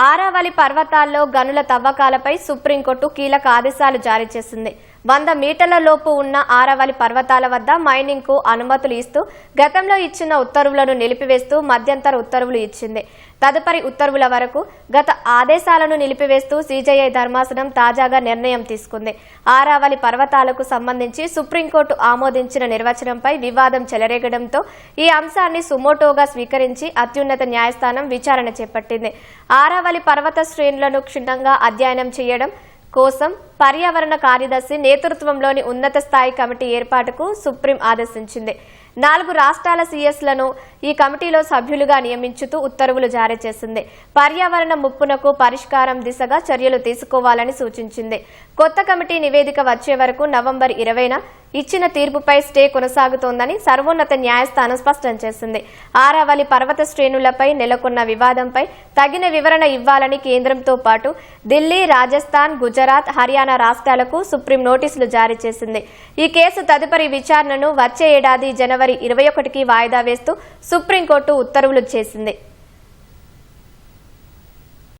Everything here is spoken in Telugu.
ఆరావళి పర్వతాల్లో గనుల తవ్వకాలపై సుప్రీంకోర్టు కీలక ఆదేశాలు జారీ చేసింది. 100 మీటర్ల లోపు ఉన్న ఆరావళి పర్వతాల వద్ద మైనింగ్ కు అనుమతులు ఇస్తూ గతంలో ఇచ్చిన ఉత్తర్వులను నిలిపివేస్తూ మధ్యంతర ఉత్తర్వులు ఇచ్చింది. తదుపరి ఉత్తర్వుల వరకు గత ఆదేశాలను నిలిపివేస్తూ సిజేఐ ధర్మాసనం తాజాగా నిర్ణయం తీసుకుంది. ఆరావళి పర్వతాలకు సంబంధించి సుప్రీంకోర్టు ఆమోదించిన నిర్వచనంపై వివాదం చెలరేగడంతో ఈ అంశాన్ని సుమోటోగా స్వీకరించి అత్యున్నత న్యాయస్థానం విచారణ చేపట్టింది. ఆరావళి పర్వత శ్రేణులను క్షుణ్ణంగా అధ్యయనం చేయడం కోసం పర్యావరణ కార్యదర్శి నేతృత్వంలోని ఉన్నత స్థాయి కమిటీ ఏర్పాటుకు సుప్రీం ఆదేశించింది. 4 రాష్ట్రాల సీఎస్లను ఈ కమిటీలో సభ్యులుగా నియమించుతూ ఉత్తర్వులు జారీ చేసింది. పర్యావరణ ముప్పునకు పరిష్కారం దిశగా చర్యలు తీసుకోవాలని సూచించింది. కొత్త కమిటీ నివేదిక వచ్చే వరకు నవంబర్ 20న ఇచ్చిన తీర్పుపై స్టే కొనసాగుతోందని సర్వోన్నత న్యాయస్థానం స్పష్టం చేసింది. ఆరావళి పర్వత శ్రేణులపై నెలకొన్న వివాదంపై తగిన వివరణ ఇవ్వాలని కేంద్రంతో పాటు ఢిల్లీ, రాజస్థాన్, గుజరాత్, హర్యానా రాష్ట్రాలకు సుప్రీం నోటీసులు జారీ చేసింది. ఈ కేసు తదుపరి విచారణను వచ్చే ఏడాది జనవరి 21కి వాయిదా వేస్తూ సుప్రీంకోర్టు ఉత్తర్వులు చేసింది.